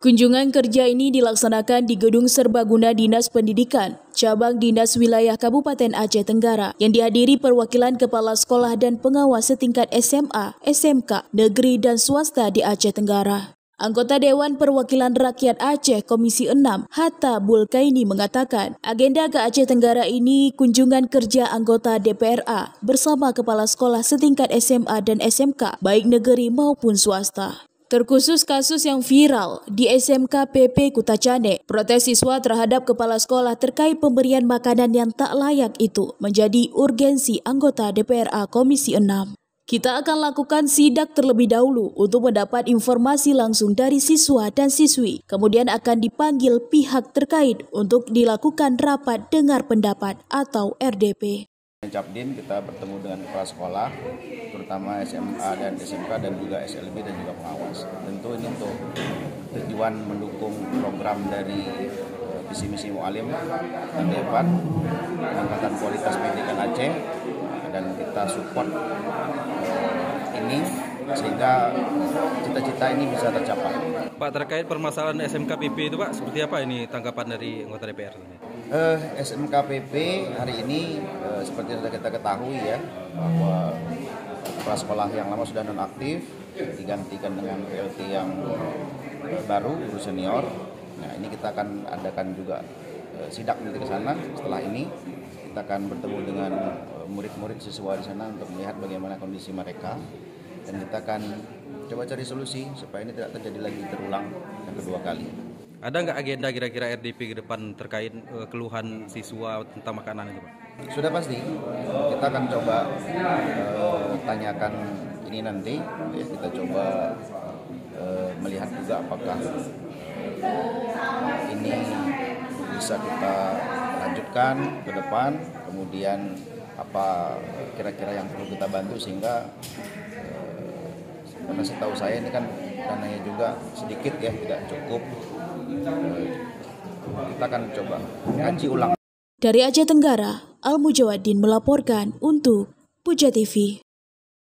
Kunjungan kerja ini dilaksanakan di Gedung Serbaguna Dinas Pendidikan, Cabang Dinas Wilayah Kabupaten Aceh Tenggara, yang dihadiri perwakilan kepala sekolah dan pengawas setingkat SMA, SMK, negeri dan swasta di Aceh Tenggara. Anggota Dewan Perwakilan Rakyat Aceh Komisi 6, Hatta Bulkaini mengatakan, agenda ke Aceh Tenggara ini kunjungan kerja anggota DPRA bersama kepala sekolah setingkat SMA dan SMK, baik negeri maupun swasta. Terkhusus kasus yang viral di SMK PP Kutacane, protes siswa terhadap kepala sekolah terkait pemberian makanan yang tak layak itu menjadi urgensi anggota DPRA Komisi 6. Kita akan lakukan sidak terlebih dahulu untuk mendapat informasi langsung dari siswa dan siswi. Kemudian akan dipanggil pihak terkait untuk dilakukan rapat dengar pendapat atau RDP. Capdin kita bertemu dengan kepala sekolah, terutama SMA dan SMK dan juga SLB dan juga pengawas. Tentu ini untuk tujuan mendukung program dari visi misi Mualim dan Dewan, peningkatan kualitas pendidikan Aceh, dan kita support ini sehingga cita-cita ini bisa tercapai. Pak, terkait permasalahan SMK PP itu Pak, seperti apa ini tanggapan dari anggota DPR? SMK PP hari ini seperti yang sudah kita ketahui ya, bahwa kepala sekolah yang lama sudah nonaktif digantikan dengan PLT yang baru, guru senior. Nah, ini kita akan adakan juga sidak nanti ke sana. Setelah ini kita akan bertemu dengan murid-murid siswa di sana untuk melihat bagaimana kondisi mereka, dan kita akan coba cari solusi supaya ini tidak terjadi lagi terulang yang kedua kali. Ada nggak agenda kira-kira RDP ke depan terkait keluhan siswa tentang makanan itu Pak? Sudah pasti, kita akan coba tanyakan ini nanti, ya, kita coba melihat juga apakah ini bisa kita lanjutkan ke depan, kemudian apa kira-kira yang perlu kita bantu sehingga karena setahu saya ini kan dananya juga sedikit ya, tidak cukup. Kita akan coba kaji ulang. Dari Aceh Tenggara, Al Mujawadin melaporkan untuk Puja TV.